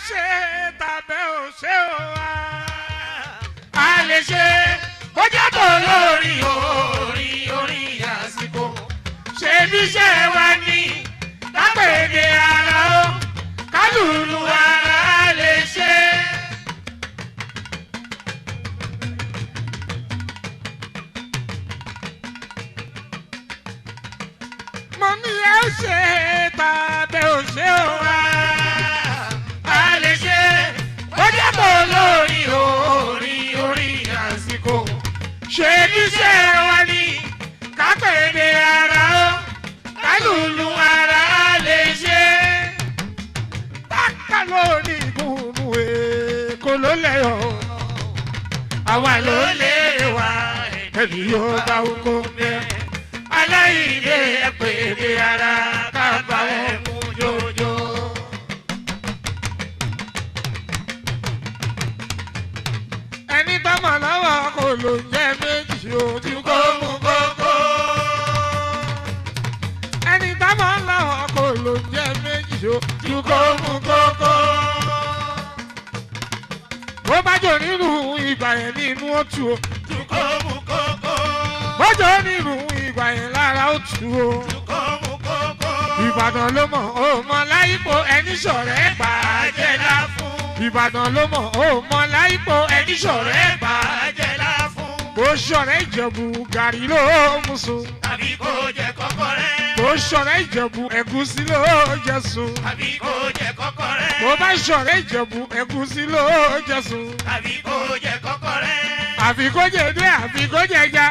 ṣe tàbẹ́ ò ṣe ò wá. A lè ṣe ó jábọ̀ lórí orí àsìkò. Ṣé bí ṣe wá ní lápèdè ara ó kálùlù ara lè ṣe. Mo ní ẹ ṣe tàbẹ́ ò ṣe ò wá. A lè ṣe ó jábọ̀ lórí orí àsìkò. Ṣé bí ṣe wá ní kápẹ́dé ara ó kálùlù ara lè ṣe. Bákan lórí ìbùnú èkó ló lẹ́yọ̀. Àwa ló lé wa ẹ̀mí yóò bá oko mẹ́. Aláìlé ẹ̀pẹ̀dé ara kábà ẹ̀ mú jòjò. Ẹni bá mọ̀ lọ́wọ́ kò ló jẹ́ méjì ojú kó mú kókó. Ẹni bá mọ̀ lọ́wọ́ kò ló jẹ́ méjì ojú kó mú kókó. Bó bá jò nínú ìgbà yẹn nínú òtù o. Ojú kó mú kókó. Bó jò nínú ìgbà yẹn lára òtù o. Ojú kó mú kókó. Ìbàdàn ló mọ̀ ó mọ láyípo ẹni ṣọ̀rẹ́ bàjẹ́ lá fún. Ìbàdàn ló mọ̀ ó mọ láyípo ẹni ṣọ̀rẹ́ bàjẹ́ lá fún. Bó ṣọ̀rẹ́ Ìjẹ̀bú gàrí ló mú sùn. Tàbí kó jẹ kọ́kọ́rẹ́. Bó ṣọ̀rẹ́ Ìjẹ̀bú ẹ̀gúsí ló jẹ sùn. Tàbí kó jẹ kọ́kọ́rẹ́. Bó bá ṣọ̀rẹ́ Ìjẹ̀bú ẹ̀gúsí ló jẹ sùn. Tàbí kó jẹ kọ́kọ́rẹ́. Àfi kó jẹ dé àfi kó jẹ ja.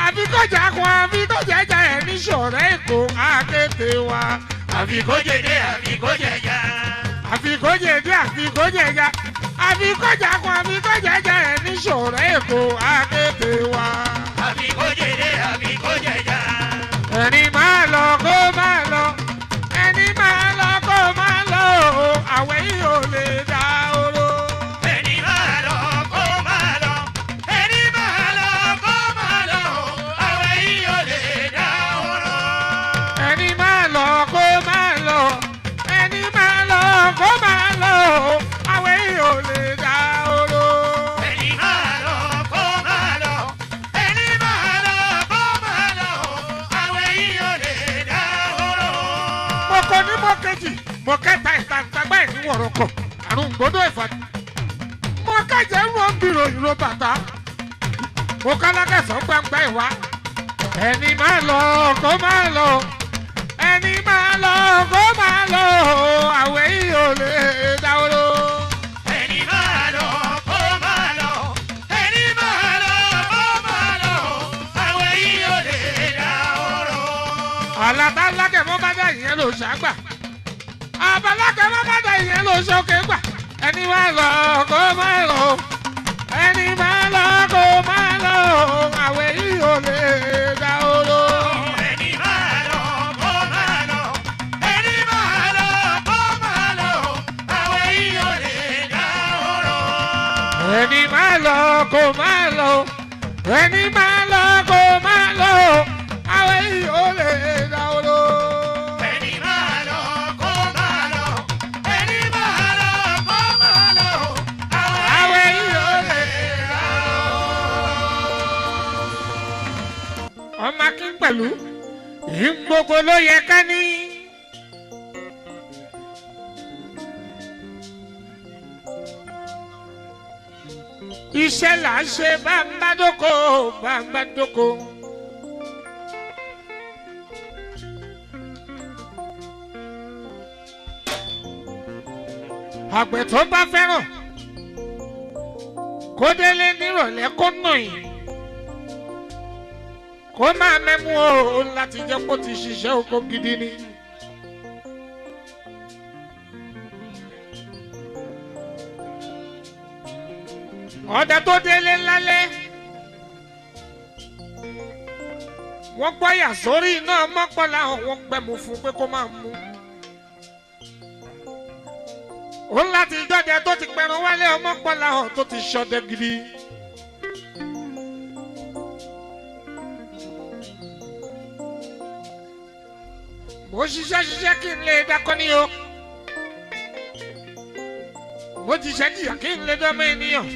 Àfi kó jà kún àfi kó jẹ ja ẹni ṣọ̀rẹ́ Èkó akéde wa. Àfi kó jẹ dé àfi kó jẹ ja. Àfi kó jẹ dé àfi kó jẹ ja. Àfi kó jà kún àfi kó jẹ ja ẹni ṣọ̀rẹ́ Èkó akéde wa. Àfi kó jẹ dé àfi kó jẹ ja. Ẹni máa lọ kó máa lọ. Ẹni máa lọ kó máa lọ. Àwẹ̀ yìí ò lè dá oró. Ẹni máa lọ kó máa lọ. Ẹni máa lọ kó máa lọ. Àwẹ̀ yìí ò lè dá oró. Ẹni máa lọ kó máa lọ. Ẹni máa lọ kó máa lọ. Àwẹ̀ yìí ò lè dá oró. Ẹni máa lọ kó máa lọ. Ẹni máa lọ kó máa lọ. Àwẹ̀ yìí ò lè dá oró. Mo kọ ní mo kejì, mo kẹta ìtàgbà ẹ̀ ní wọ̀rọ̀kọ̀, àrùn gbọ́dọ̀ ìfàdí. Mo kẹjẹ ń wọ́n bìrò ìró bàtà. Mo kálákẹ̀sán gbangba ìwá. Ẹni máa lọ kó máa lọ. Ẹni máa lọ kó máa lọ. Àwẹ̀ yìí ò lè dá oró. Ẹni máa lọ kó máa lọ. Ẹni máa lọ kó máa lọ. Àwẹ̀ yìí ò lè dá oró. Àlàtà lákẹ̀ mọ́ bá dá ìyẹn ló ṣàgbà. Àbálákẹ́ mọ́ bá dá ìyẹn ló ṣókè gbà. Ẹni máa lọ kó máa lọ. Ẹni máa lọ kó máa lọ. Àwẹ̀ yìí ò lè dá oró. Ẹni máa lọ kó máa lọ. Ẹni máa lọ kó máa lọ. Àwẹ̀ yìí ò lè dá oró. Ẹni máa lọ kó máa lọ. Ẹni máa lọ kó máa lọ. Àwẹ̀ yìí ò lè dá oró. Ẹni máa lọ kó máa lọ. Ẹni máa lọ kó máa lọ. Àwẹ̀ yìí ò lè dá oró. Ọmọ Akin pẹ̀lú ìhìn gbogbo ló yẹ ká ní. Iṣẹ́ là ń ṣe bámbádókò bámbádókò. Àgbẹ̀ tó bá fẹ́ràn kó délé nírọ̀lẹ́ kó nà yín. Kó máa mẹ́mú o láti jẹ́ kó ti ṣiṣẹ́ oko gidi ni. Ọdẹ tó délé lálẹ́ wọ́n gbọ́yà sórí iná mọ́pọ́lá wọ́n gbẹ̀mú fún pé kó máa mú. Ó láti jọ́dẹ tó ti pẹ̀rùn wálé ọmọpọ́lá tó ti ṣọdẹ gidi. Mo ṣiṣẹ́ kí n lè dákọ́ ní o. mo ti ṣe jìyà kí n lè dọ́mọ ènìyàn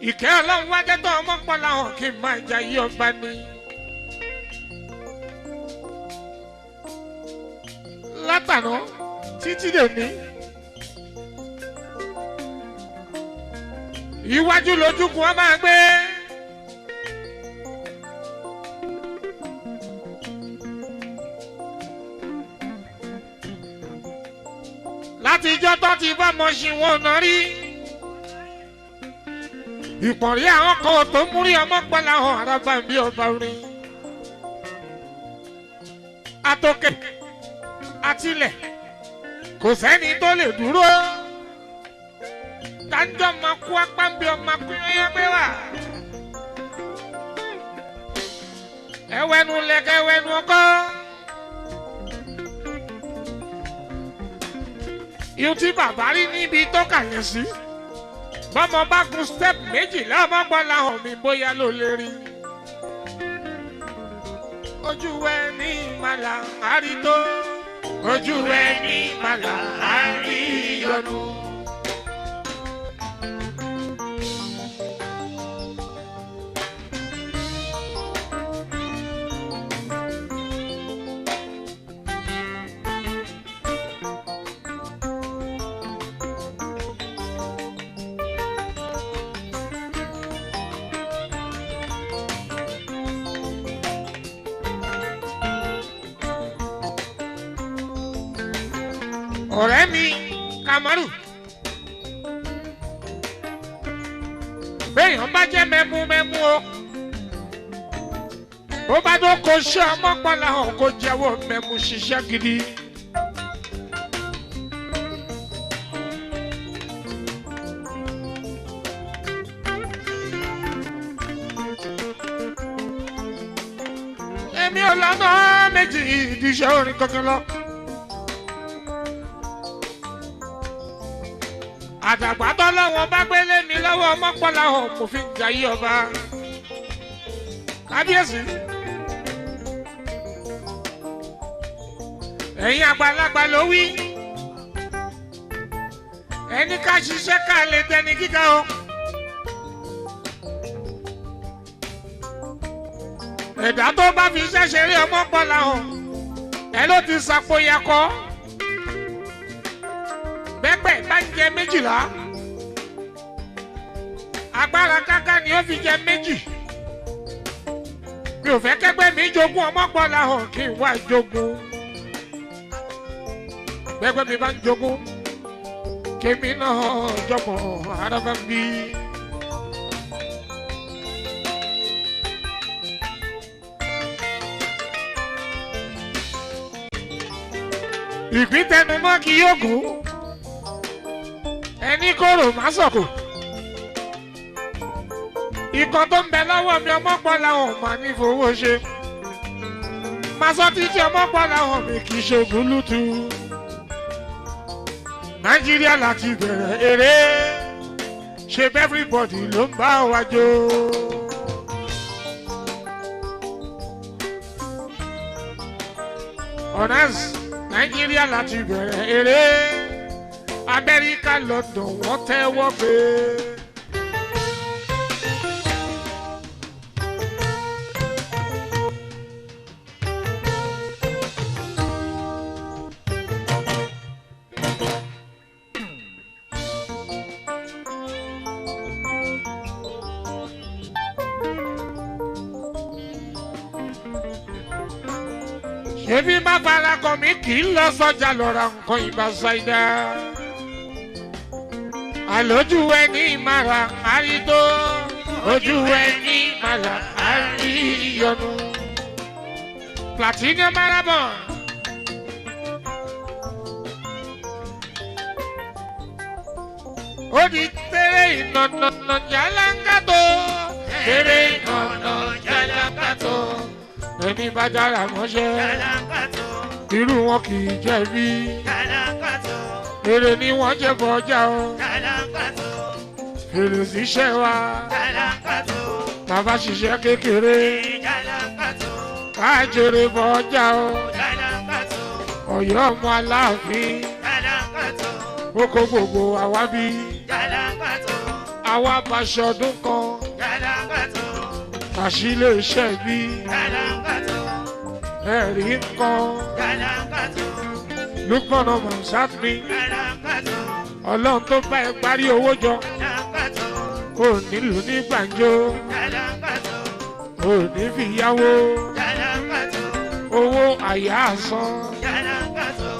ìkẹ́ ọlọ́run wá dẹ́tọ̀ ọmọ pọ̀ láwọn kí n máa jà yí ọba ni. látàná títí dèmí iwájú lójúkun ọ máa gbé. láti ijọ́ tó ti bá mọ̀ ṣì wọ́n náà rí. ìpọ̀nrí àwọn kan tó múrí ọmọ gbọ́lá hàn arábà bí ọba rí. àtòkè àtilẹ̀ kò sẹ́ni tó lè dúró. dájọ́ máa kú apá bí ọmọ akúnyẹ́yẹ́ gbé wà. ẹwẹ́nu lẹ́kẹ́ ẹwẹ́nu ọkọ́. ihun tí bàbá rí níbi tó kàyẹ̀ sí bọ́mọ bá gun step méjìlá ọmọ gbọ́lá hàn mí bóyá ló lè rí. ojú ẹ ní ìmàlà àrító ojú ẹ ní ìmàlà àríyànjú. ọ̀rẹ́ mi Kamaru béèyàn bá jẹ́ mẹ́mú o bó bá tó kó ṣe ọmọpọ̀lá hàn kó jẹ́wọ́ mẹ́mú ṣiṣẹ́ gidi. èmi ò lọ́nà méjì ìdíṣẹ́ orin kankan lọ. àdàgbà tọ́lọ́wọ́n bá gbélé mi lọ́wọ́ ọmọpọ̀lá hàn kò fi jà yí ọba. kábíyèsí ẹ̀yin àgbàlagbà ló wí ẹni ká ṣiṣẹ́ ká lè tẹni gíga o. ẹ̀dá tó bá fi iṣẹ́ ṣeré ọmọpọ̀lá hàn ẹ ló ti ṣàpòyàkọ́. bẹ́pẹ̀ bá ń jẹ méjìlá agbára káká ni ó fi jẹ méjì. mi ò fẹ́ kẹ́gbẹ́ mi jogún ọmọpọ̀lá hàn kí n wá jogún. bẹ́gbẹ́ mi bá ń jogún kémi náà jọmọ arábá bí. ìpín tẹnumọ́ kí yóò gùn ẹni kóró má sọ̀kò. ikọ̀ tó ń bẹ lọ́wọ́ mi ọmọpọ̀lá hàn mà ní fowó ṣe. máa sọ títí ọmọpọ̀lá hàn mi kì í ṣe gúlútù. Nàìjíríà láti bẹ̀rẹ̀ eré ṣe everybody ló ń bá wa jó. Honest Nàìjíríà láti bẹ̀rẹ̀ eré Amẹ́ríkà London wọ́n tẹ́wọ́ gbé. Èmi má fara kọ mi kì í lọ sọ́jà lọ ra nǹkan ìbá ṣáìdá. Àlójú ẹni ìmàrà àrídó, ojú ẹni ìmàrà àríyọnu. Platinum Marathon. Ó di tẹ́rẹ̀ ìnànà jàlángàtò. Tẹ́rẹ̀ ìnànà jàlángàtò. Ẹni bá dára mọ́ṣẹ́. Irú wọn kì í jẹ̀bi. Èrè ni wọ́n jẹ́ bọ́jà o. Èrè síṣẹ́ wa. Bàbá ṣiṣẹ́ kékeré. Ká jèrè bọ́jà o. Ọ̀yọ́ ọmọ Aláàfin. ó kó gbogbo àwa bí Jalapato, àwa bàṣọdún kan Jalapato, àṣìlè iṣẹ́ bí Jalapato, ẹ̀rí nǹkan Jalapato, lùpọ̀nà mọ̀sáfì Jalapato, ọlọ́run tó bá ẹ parí owó jọ Jalapato, kò nílùú ní gbàǹjo Jalapato, kò ní fi yáwó Jalapato, owó àyà àsan Jalapato,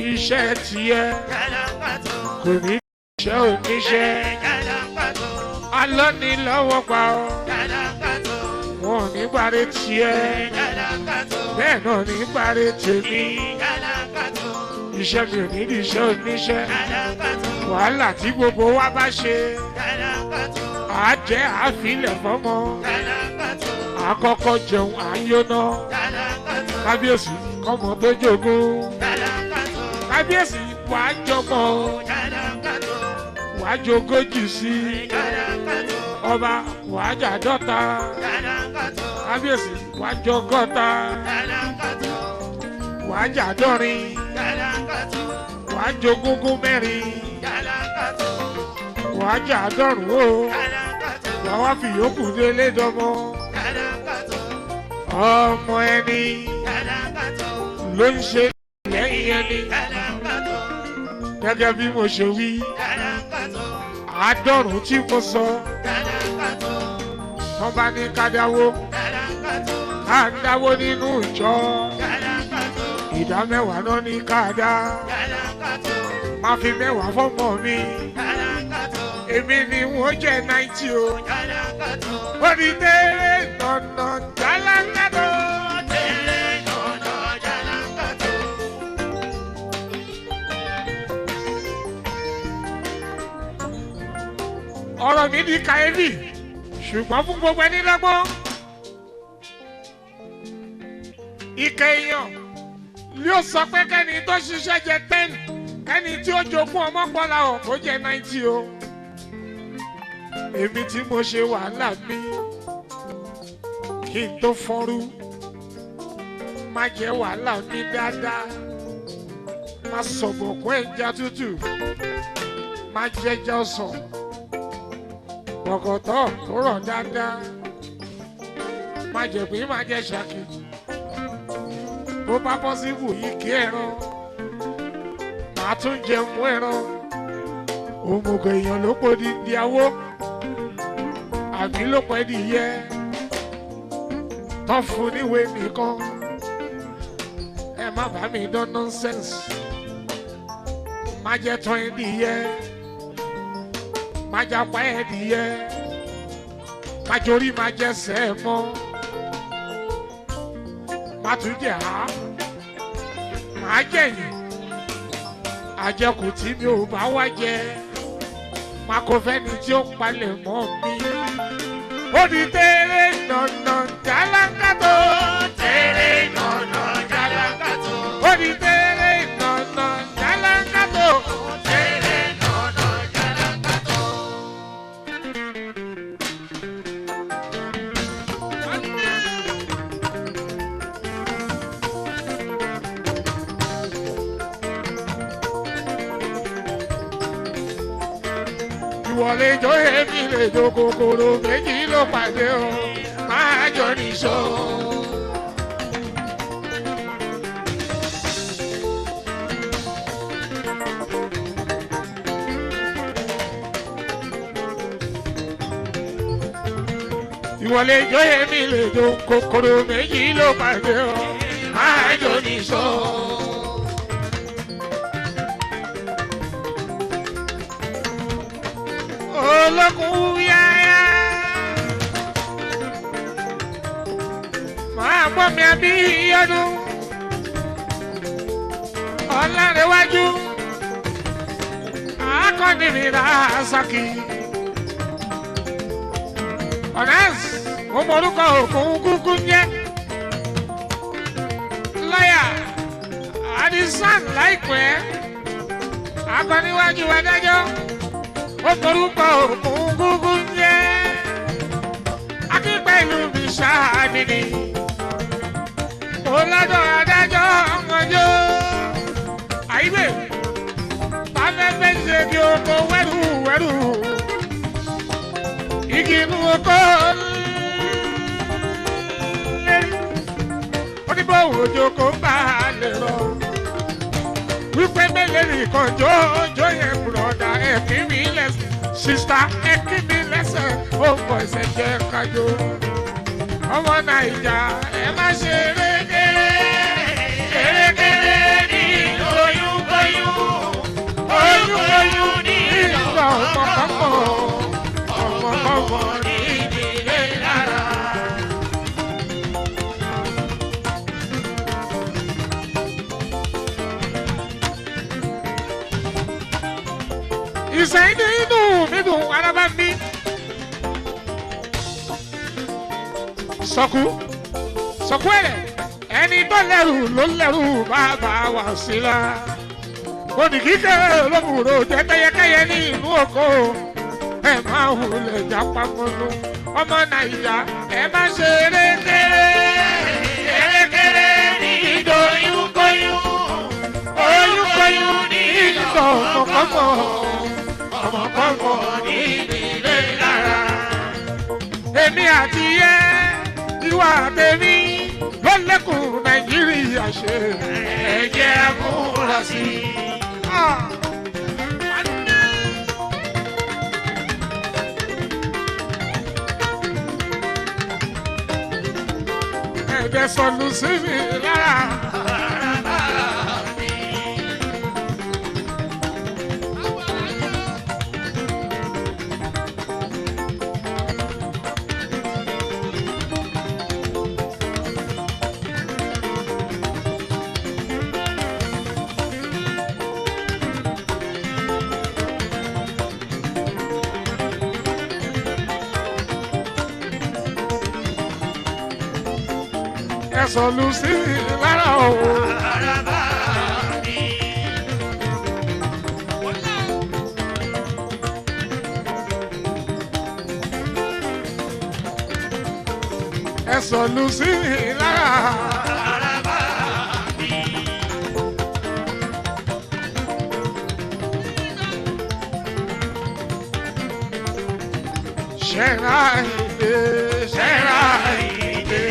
iṣẹ́ tiẹ̀ Jalapato, kò ní iṣẹ́ oníṣẹ́ Jalapato, alọ́ni lọ́wọ́ pa ọ́ Jalapato, wọn ò ní parí tiẹ̀ Jalapato, bẹ́ẹ̀ náà ní parí tèmi Jalapato, iṣẹ́ mi ò ní di iṣẹ́ oníṣẹ́ Jalapato, wàhálà tí gbogbo wa bá ṣe Jalapato, àjẹ́ àfilẹ̀ fọ́mọ Jalapato, àkọ́kọ́ jẹun àyóná Jalapato, kábíyèsí kọ́mọ tó jogún Jalapato, kábíyèsí wàá jọmọ Jalapato, wàá jogójì sí Jalapato, ọba wàá jàdọ́ta Jalapato, kábíyèsí wàá jọgọ́ta Jalapato, wàá jàdọ́rin Jalapato, wàá jogúngún mẹ́rin Jalapato, wàá jàdọ́rùn o Jalapato, wàá wá fi yòókù délé dọ́mọ Jalapato, ọmọ ẹni Jalapato, ló ń ṣe lẹ́yìn ẹni Jalapato, gẹ́gẹ́ bí mo ṣe wí Jalapato, àádọ́rùn tí mo sọ Jalapato, wọ́n bá ní ká dáwó Jalapato, ká dáwó nínú ìjọ Jalapato, ìdá mẹ́wàá náà ní ká dá Jalapato, máa fi mẹ́wàá fọ́mọ mi Jalapato, èmi ni wọ́n jẹ́ 90 o Jalapato, ó ní tẹ́lẹ̀ nànà jálángàdo. Tele nono Jalapato, ọ̀rọ̀ mi di kàyéfì ṣùgbọ́n fún gbogbo ẹni lọ́gbọ́n ìkà èèyàn yóò sọ pé kẹ́ni tó ṣiṣẹ́ jẹ 10 kẹ́ni tí ó jogún ọmọ pọ́lá ọ̀ kó jẹ 90 o èmi tí mo ṣe wàhálà mi kí n tó fọ́nrú má jẹ́ wàhálà mi dáadáa má sọ̀bọ̀kún ẹja tútù má jẹ́jọ́ sàn bọ̀kọ̀tọ̀ tó rọ̀ dáadáa má jẹ́ pé má jẹ́ ṣàkì bó bá pọ́sibù yìí kí ẹran màá tún jẹun ẹran òmùgọ̀ èèyàn ló pọ̀ di awó àbí ló pẹ́ di yẹ tán fún níwèé nìkan ẹ má bá mi dán nọ́nsẹ́nsì má jẹ́ tán ẹ di yẹ má japa ẹ di yẹ má jorí má jẹ́ sẹ́ẹ̀ mọ́ má tún jẹ́ ha má jẹ̀yìn àjẹkù tí mi ò bá wá jẹ má kó fẹ́ni tí ó palẹ̀ mọ́ mi ó di tẹ́lẹ̀ nànà jálángàdo Tele nono Jalapato, ó di tẹ́lẹ̀ nànà jálángàdo Tele nono Jalapato, ìwọlé jọ èmi lè jọ kòkòrò méjì ló pàdé o máa jọ nìṣó. ìwọlé jọ èmi lè jọ kòkòrò méjì ló pàdé o máa jọ nìṣó. olókùn yáyá máa gbọ́ mi àbí ọdún ọ̀làrẹ̀wájú akọni mi ra saki ọ̀nàs mo mọ̀rúkọ òkun kúkú jẹ́ lọ́yà Adisan láìpẹ́ akọniwájú adájọ́ ó mọ̀rúkọ òkun kúkú jẹ́ akígbẹ́ ìlú mi ṣáàdìní mo lọ́dọ̀ adájọ́ ọmọdé àyíbẹ̀ afẹ́fẹ́ ṣe kí oko wẹ́rù wẹ́rù igi inú oko lérí ó ní bó òjò kò bá lè rọ wípé mélèé nìkan jó yẹn bùrọ̀dá ẹ̀kí mi lẹ́sẹ̀ sista ẹ̀kí mi lẹ́sẹ̀ ó bọ̀ ẹsẹ̀ jẹ́ kájọ ọmọ Naija ẹ má ṣe erékeré erékeré ní oyúnbóyún oyúnbóyún ní ìgbà ọmọkọ́mọ ní ìdílé lára. Ìsẹ̀yìn nínú mi dùn arábá mi. Sọ̀kú ẹ̀rẹ̀ ẹni tó lẹ́rù ló lẹ́rù bàbá wà sí la. Oníkíkẹ́ olóbùrò jẹ́ tẹ́yẹkẹ́yẹ ní inú oko. Ẹ máa wulẹ̀ jápa mọ́nú. Ọmọ Nàìjíríà ẹ má ṣe erékeré. Erékeré ní ìjọ oyúnkóyún. Oyúnkóyún ní ìjọ ọmọkọ́mọ. Ọmọkọ́mọ ní ìdílé lára. Èmi àti yẹ ìwà tèmi ló lẹ́kùn Nàìjíríà ṣe. Ẹ jẹ́ àmúra sí i. Ẹ̀jẹ̀ sọ̀lù sí mi lára. Sọ̀lù sí mi lára o. Ẹ sọ̀lù sí mi lára. Ṣẹ́ra ìdè, ṣẹ́ra ìdè.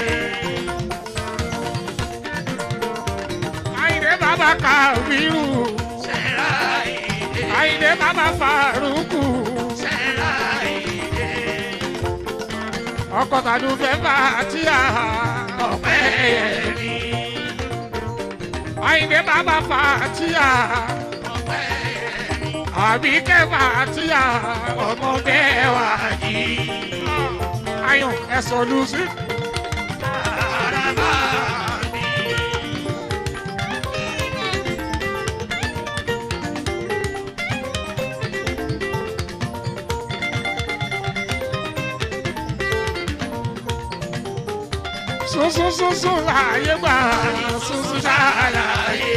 Baba Kabiru, Aide Baba Faruku, ọkọ tàdú fẹ́ bá tíya ọ̀pẹ́ yẹmi. Aide Baba Fatia, Àbíkẹ́ Fatia, ọmọ bẹ́ẹ̀ wá yìí. Ayọ̀ ẹ̀sọ́ lùsí. Sunsun láyé gbà, sunsun ṣàlàyé.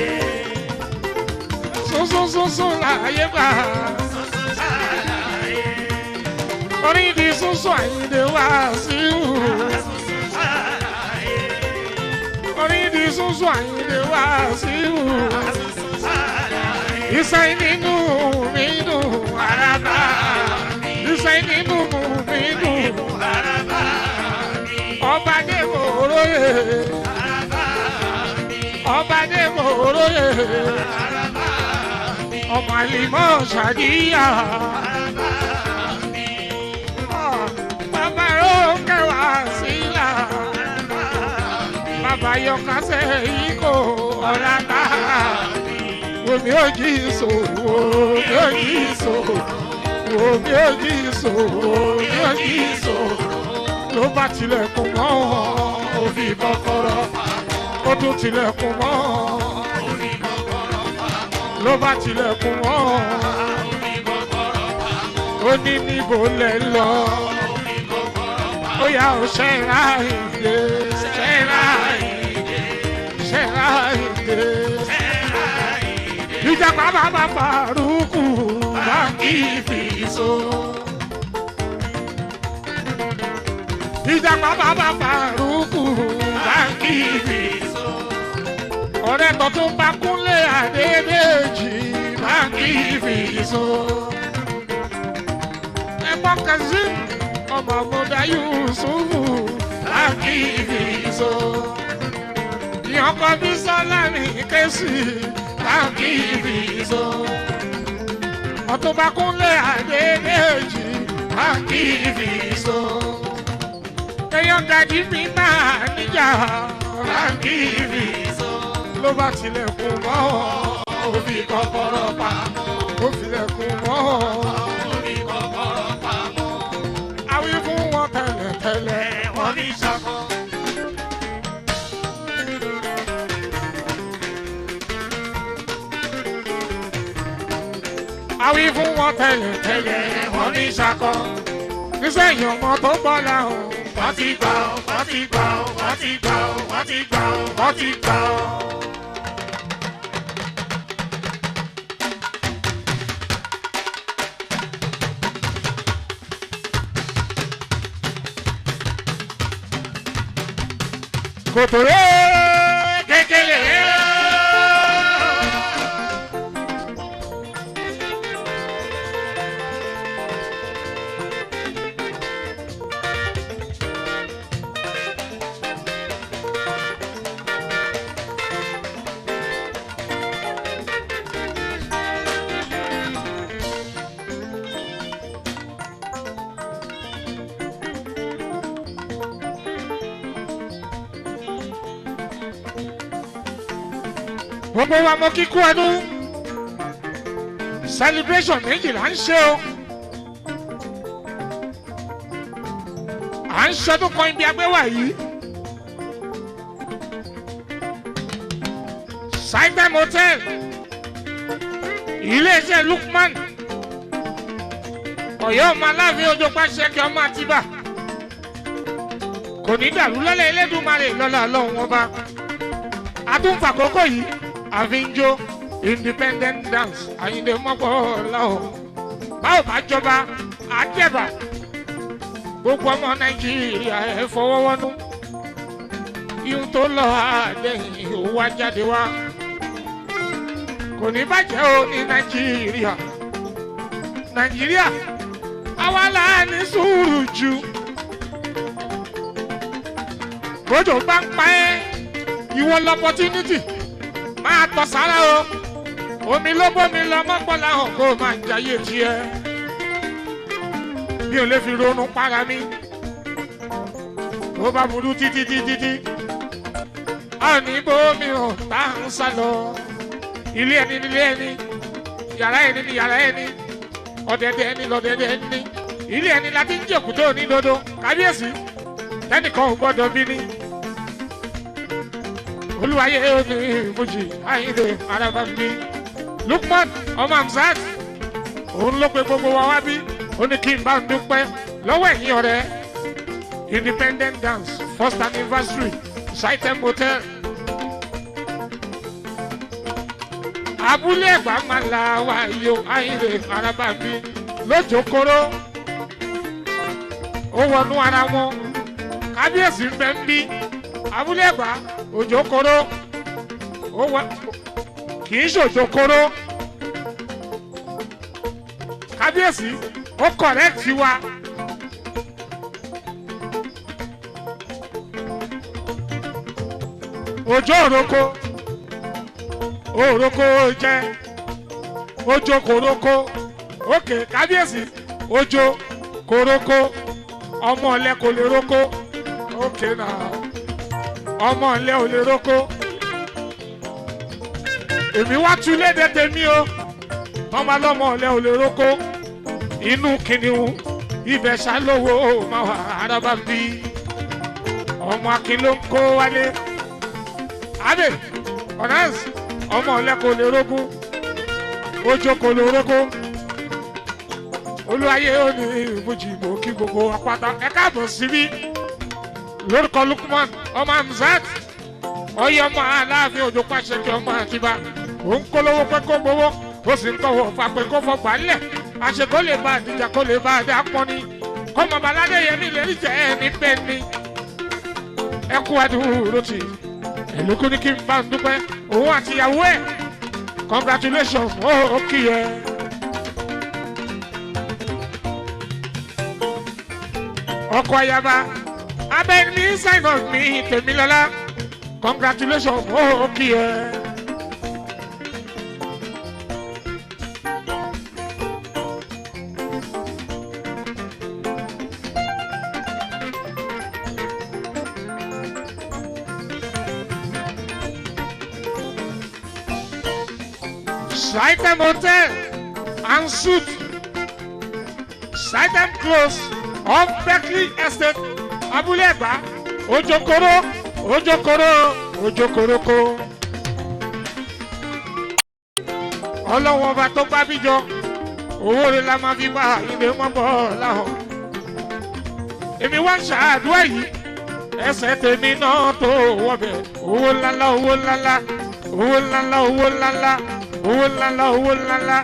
Sunsun láyé gbà, sunsun ṣàlàyé. Orí di sunsun Àyìndé wá sí ìhù. Sunsun ṣàlàyé. Orí di sunsun Àyìndé wá sí ìhù. Sunsun ṣàlàyé. Ìsẹ́ nínú mi dùn àràbà. Ìsẹ́ nínú mi dùn àràbà. Ọba dé mòróyè, ọba dé mòróyè, ọmọ àlìmọ́ ṣàdíyà, bàbá rókè wá sílà, bàbá yọkásẹ̀ ikọ̀ ọ̀làtà, omi ò jí ìṣòro, omi ò jí ìṣòro, omi ò jí ìṣòro, omi ò jí ìṣòro. Ló bá tilẹ̀kùn mọ́ ó fi kọ́kọ́rọ́ ó tún tilẹ̀kùn mọ́ ó fi kọ́kọ́rọ́ ló bá tilẹ̀kùn mọ́ ó fi kọ́kọ́rọ́ ó ní níbo lẹ̀ lọ ó yá ó ṣẹ́ra ìdè ṣẹ́ra ìdè ṣẹ́ra ìdè ìjàpá bàbá Fàrúkù bá kí fi so. Ìjàpá bàbá Fàrúkù báńkì fìṣó. Ọ̀rẹ́ tó tún bá Kúnlé Adédèjì báńkì fìṣó. so. Ẹ̀gbọ́n Kazeem ọmọ àmúdá Yusufu láàkì ìbí so. Ìyànkọ́ bí sọ́lá ní kẹ́sì láàkì ìbí so. Ọ̀túnba Kúnlé Adédèjì láàkì ìbí so. Èèyàn Gàjí mi náà níjà láàkì ìbí so. Ló bá tilẹ̀kùn mọ́ ó fi kọ́kọ́rọ́ pamọ́. Ó filẹ̀kùn mọ́ ó fi kọ́kọ́rọ́ pamọ́. Àwí fún wọn tẹ́lẹ̀tẹ́lẹ̀ wọ́n ní ṣàkọ́. Àwí fún wọn tẹ́lẹ̀tẹ́lẹ̀ wọ́n ní ṣàkọ́. Nísẹ̀yìn ọmọ tó gbọ́ làwọn wọ́n ti gbà ó, wọ́n ti gbà ó, wọ́n ti gbà ó, wọ́n ti gbà ó, wọ́n ti gbà ó. Kòtòrò kékeré. Gbogbo wa mọ kíkú ọdún celebration méjìlá ń ṣe o. À ń ṣọdún kan ibi agbéwà yìí. Saipem Hotel, ilé-iṣẹ́ Lukman, Ọ̀yọ́ ọmọ Aláàfin Òjó Pàṣẹkẹ ọmọ Àtìbà. Kò ní dàrú lọ́lẹ̀ Elédùmarè lọ́lá Ọlọ́run ọba. Adúnfàkókò yìí. Àfínjó independent dance Àyìndé mọ́pọ̀ ọ̀làwọ̀ báwo bá jọba àjẹbà gbogbo ọmọ Nàìjíríà ẹ̀ fọwọ́wọ́nú ihun tó lọ àdéhìn owó ajáde wá kò ní bàjẹ́ o ní Nàìjíríà àwa là ní sùúrù jù bójú bá ń pa ẹ́ ìwọ l'opportunity. Máa tọ̀ sára o, omi ló bómi lọ mọ́pọ̀ láhàn kó o máa jayé tiẹ̀. Mi ò lè fi ronú para mi, tó bá burú títí. A ò ní bómi hàn tá à ń sá lọ. Ilé ẹni nílé ẹni, yàrá ẹni ní yàrá ẹni, ọ̀dẹ̀dẹ̀ ẹni lọ̀dẹ̀dẹ̀ ẹni. Ilé ẹni la ti ń jẹ̀kú tó ní dodo, kábíyèsí, tẹ́nìkan ò gbọ́dọ̀ bí ní. Olúwayé ní Fújì Àyìndé Arábàmbí Lukman ọmọ Amzat òun ló pe gbogbo wa wá bí ó ní kí n bá ń dúpẹ́ lọ́wọ́ ẹ̀yin ọ̀rẹ́ independent dance first anniversary Saipem Hotel abúlé Ẹ̀gbá máa la wa yo Àyìndé Arábàmbí lójókòrò ó wọnú ara wọn kábíyèsí ń bẹ ń bí abúlé Ẹ̀gbá òjòkòrò ó wá kì í ṣòjòkòrò kábíyèsí ó kọ̀rẹ́ẹ̀tì wa òjò òroko jẹ òjò kòroko òkè kábíyèsí òjò kòroko ọmọ ọ̀lẹ kò lè roko òkè náà. Ọmọ ilẹ̀ ò lè roko èmi wá tú lédè tèmi o ọmọ lọmọ ilẹ̀ ò lè roko inú kìnìún ibẹ̀ ṣàlówó máa wà Arábàmbí ọmọ Akin ló ń kó wálé abẹ ọ̀nàs ọmọ ilẹ̀ kò lè roko Òjó kò lè roko Olúwayé ó ní Fújì mò kí gbogbo apáta ẹ káàbọ̀ síbí lórúkọ Lukman ọmọ Amzat Ọ̀yọ́ ọmọ Aláàfin Òjó Pàṣẹkẹ ọmọ Àtìbà òun kólówó pé kó gbowó ó sì ń kọwọ fà pé kó fọgbà ńlẹ̀ àṣẹ kó lè bá àdìjà kó lè bá àdá pọn ni kọmọ baládé yẹmí lè rí jẹ ẹ ní bẹ́ẹ̀ ni ẹ kú àdúró tì ẹlòkú ní kí n bá ń dúpẹ́ òun àti ìyàwó ẹ congratulations ó kì í ẹ ọkọ̀ ayaba abẹ́ni sign of mi Tèmilọ́lá congratulations ó kí ẹ. Saitem Hotel and Suite, Saitem Close of Berkeley Estate, Abúlé Ẹ̀gbá, Ojokoroko. Ọlọ́wọ́n ọba tó gbá bíjọ, owó rẹ̀ la máa fi bá ilé mọ́bọ̀ láhọ̀. Èmi wá ń ṣàdúrà yìí, ẹsẹ̀ tèmi náà tó wọ̀bẹ̀, owó ńláńlá. Owó ńláńlá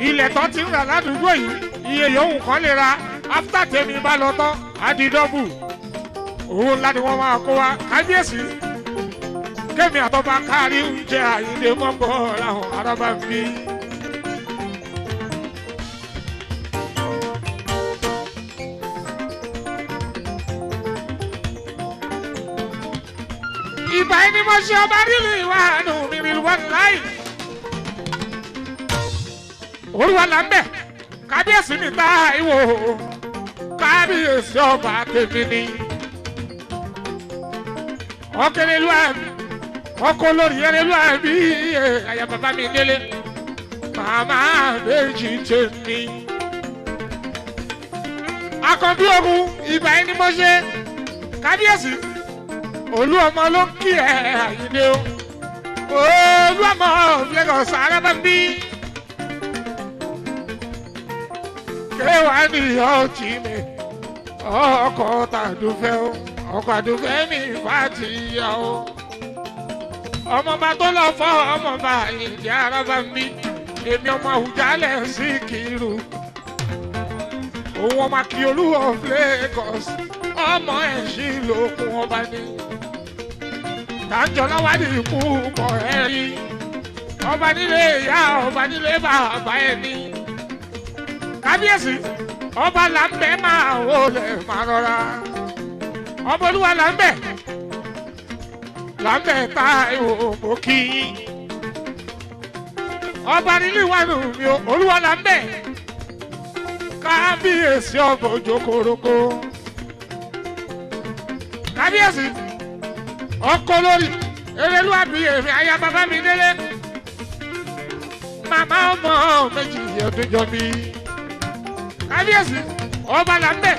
ilẹ̀ tó ti ń rà ládùúgbò yìí iye yòówù kan lè ra after tèmi bá lọ tán adidọ́bù owó ńlá ni wọ́n máa kó wa kábíyèsí kémi àtọ́ba kárí oúnjẹ àyíndé mọ́bọ̀ làwọn arábà ń bí. ìgbà ẹni mo ṣe ọba rírì ìwà àánú mi rírì wọn láì. Olúwa là ń bẹ̀ kábíyèsí mi ta ìwò kábíyèsí ọba tèmi ni. ọkẹrẹlú àmì ọkọ lórí ẹrẹlú àmì àyà bàbá mi délé màmá méjì tèmi. akọbí ogun ìgbà ẹni mo ṣe kábíyèsí olú ọmọ ló ń kí ẹ àyíndé o olú ọmọ Lagos arábà ń bí. kéwàá ní ọtí mi ọkọ̀ tàdúfẹ́ o ọkọ̀ àdúfẹ́ mi fàtìyà o ọmọọba tó lọ fọ́ ọmọọba ìdí arábà ń bí èmi ọmọ Àwùjalẹ̀ Síkírù òun ọmọ Akíolú of Lagos ọmọ ẹ̀sìn lókun ọba ní tàǹjọ́ láwádìí ikú pọ̀ ẹ̀rí ọba nílé ìyá ọba nílé bàbá ẹni. kábíyèsí ọba là ń bẹ máa wọlé máa rọra ọba olúwa là ń bẹ tá ìwò mọ kí ọba nílé ìwádìí mi olúwa là ń bẹ kábíyèsí ọba Ojokoroko kábíyèsí ọkọ lórí erelu àbí èmi aya bàbá mi délé màmá ọmọ méjì ọdún jọ bí. kábíyèsí ọba là ń bẹ̀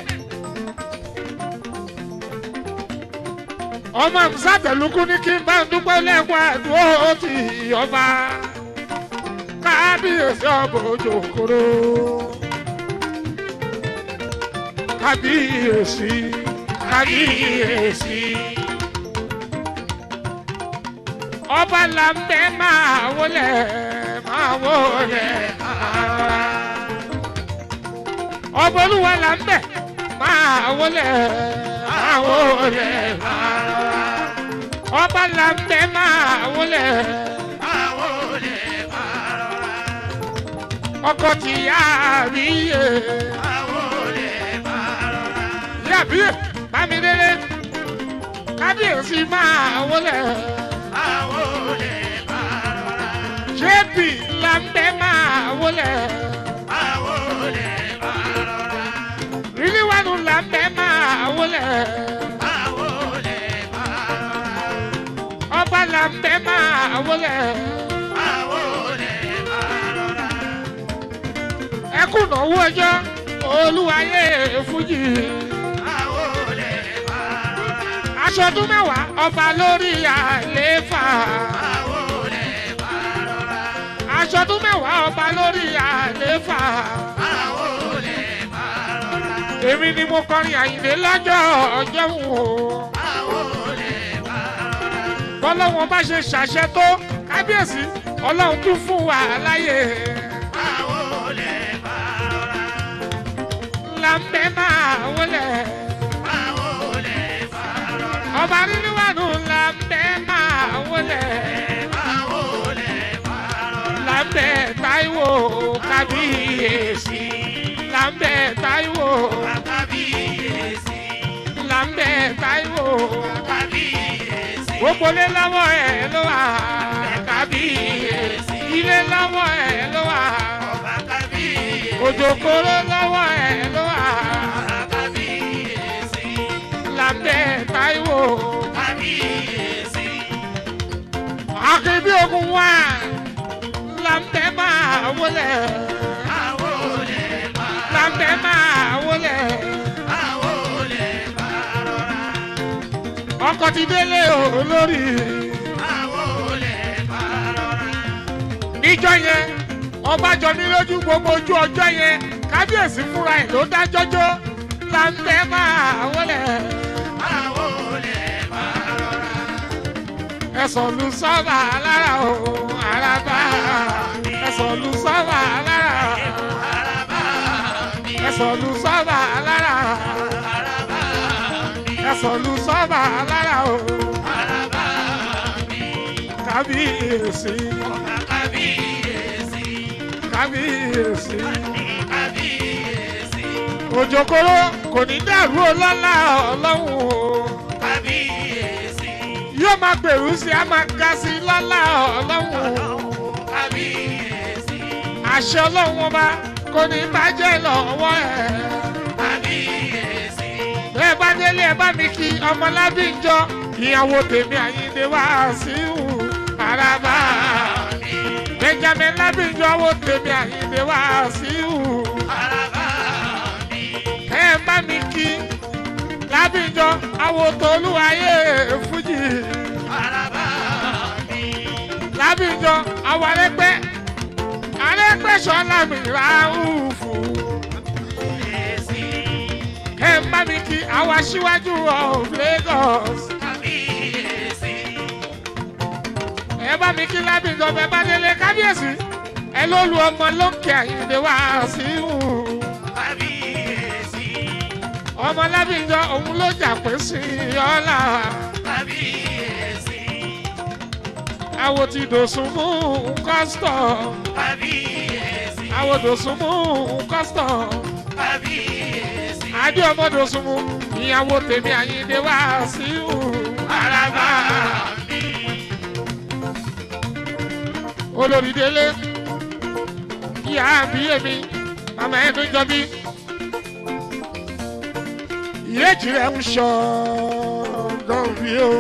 ọmọ àmúṣàtẹ̀lùkù ní kí n bá ń dúpẹ́ lẹ́kọ̀ọ́ àdúró ti ọba kábíyèsí ọba Ojokoro kábíyèsí ọba là ń bẹ̀ máa wọlé ọba olúwa là ń bẹ̀ máa wọlé ọba là ń bẹ̀ máa wọlé ọkọ ti yá àbíyè yàbíyè bámidélé kábíyèsí máa wọlé jébì là ń bẹ̀ máa wọlé. Ríliwánu là ń bẹ̀ máa wọlé. ọba là ń bẹ̀ máa wọlé. ẹkún náwó ọjọ́ olúwayé fújì. aṣọ ọdún mẹ́wàá ọba lórí àlééfà. aṣọ ọdún mẹ́wàá ọba lórí àlééfà. èmi ni mo kọrin Àyìndé lọ́jọ́ ọjọ́ wò. bọ́lọ́wọ́n bá ṣe ṣàṣẹ tó kábíyèsí ọlọ́run tún fún wa láyé. là ń bẹ̀ máa wọlé. ọba Ríliwánu là ń bẹ̀ máa wọlé. là ń bẹ̀ Táíwò kábíyèsí. là ń bẹ̀ Táíwò kábíyèsí. Táíwò. kábíyèsí. Gbogbo lé lọ́wọ́ ẹ̀ ló wà. kábíyèsí. Ilé lọ́wọ́ ẹ̀ ló wà. ọba kábíyèsí. Òjòkóró lọ́wọ́ ẹ̀ ló wà. kábíyèsí. Lábẹ́ Táíwò. kábíyèsí. Akíndé ogun wá. Lábẹ́ máa wọlé. àwọn olè máa. Lábẹ́ máa wọlé. àwọn olè máa rọra. Ọkọ̀ ti délé olórí. àwọn olè máa rọra. Níjọ́ yẹn ọba jọ mí lójú gbogbo ojú ọjọ́ yẹn kábíyèsí fúnra ẹ̀ ló dá jọ́jọ́ láńbẹ́ máa wọlé. àwọn olè máa rọra. Ẹ̀sọ̀ lu sọ́ọ̀bà lára o àràbà. Ẹ̀sọ̀ lu sọ́ọ̀bà lára. araba mi. Ẹ̀sọ̀ lu sọ́ọ̀bà lára. araba mi. Ẹ̀sọ̀ lu sọ́ọ̀bà lára o araba mi. kábíyèsí. ọba kábíyèsí. Kábíyèsí. ní kábíyèsí. Òjòkóró kò ní dàrú ọlọ́lá ọlọ́run o. kábíyèsí. Yóò máa gbèrú sí a máa ga sí lọ́lá ọlọ́run o. kábíyèsí. Àṣẹ ọlọ́run ọba kò ní bàjẹ́ lọ́wọ́ ẹ̀. kábíyèsí. Bẹ́ẹ̀ bá délé ẹ bá mi kí ọmọ Lábíńjọ ìyàwó tèmi Àyìndé Wàsíù àràbà. Benjamin Lábíńjọ wo tèmi Àyìndé Wàsíù. araba mi. Ẹ bá mi kí Lábíńjọ àwòtólúwayé Fújì. araba mi. Lábíńjọ àwọn Arẹ́gbẹ́ṣọlá mi Ràúfù. kábíyèsí. Ẹ bá mi kí àwọn aṣíwájú of Lagos. kábíyèsí. Ẹ bá mi kí Lábíńjọ bẹ bá délé kábíyèsí. Ẹ ló lu ọmọ lókè Àyìndé Wàsíù. kábíyèsí. Ọmọ Lábíńjọ òun ló jà pé sí ọlá. kábíyèsí. Àwo ti dòsùn mú kọ́sítọ̀. kábíyèsí. Àwo dòsùn mú kọ́sítọ̀. kábíyèsí. Adé ọmọ dòsùn mú ìyàwó tèmi Àyìndé Wàsíù. araba mi. Olórí délé ìyá àbí èmi màmá ẹnu jọbí. Ìrèjì rẹ̀ ń ṣọ́ lọ́rí o.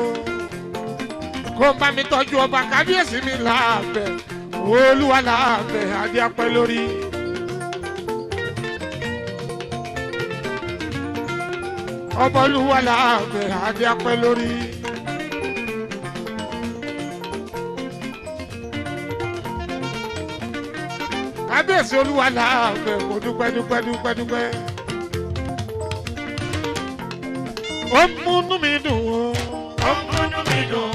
Kó bá mi tọ́jú ọba kábíyèsí mi láàbẹ̀. Olúwa láàbẹ̀ adé apẹ́ lórí. Ọba Olúwa láàbẹ̀ adé apẹ́ lórí. Kábíyèsí Olúwa láàbẹ̀ mo dúpẹ́. Ó múnú mi dùn o. ó múnú mi dùn.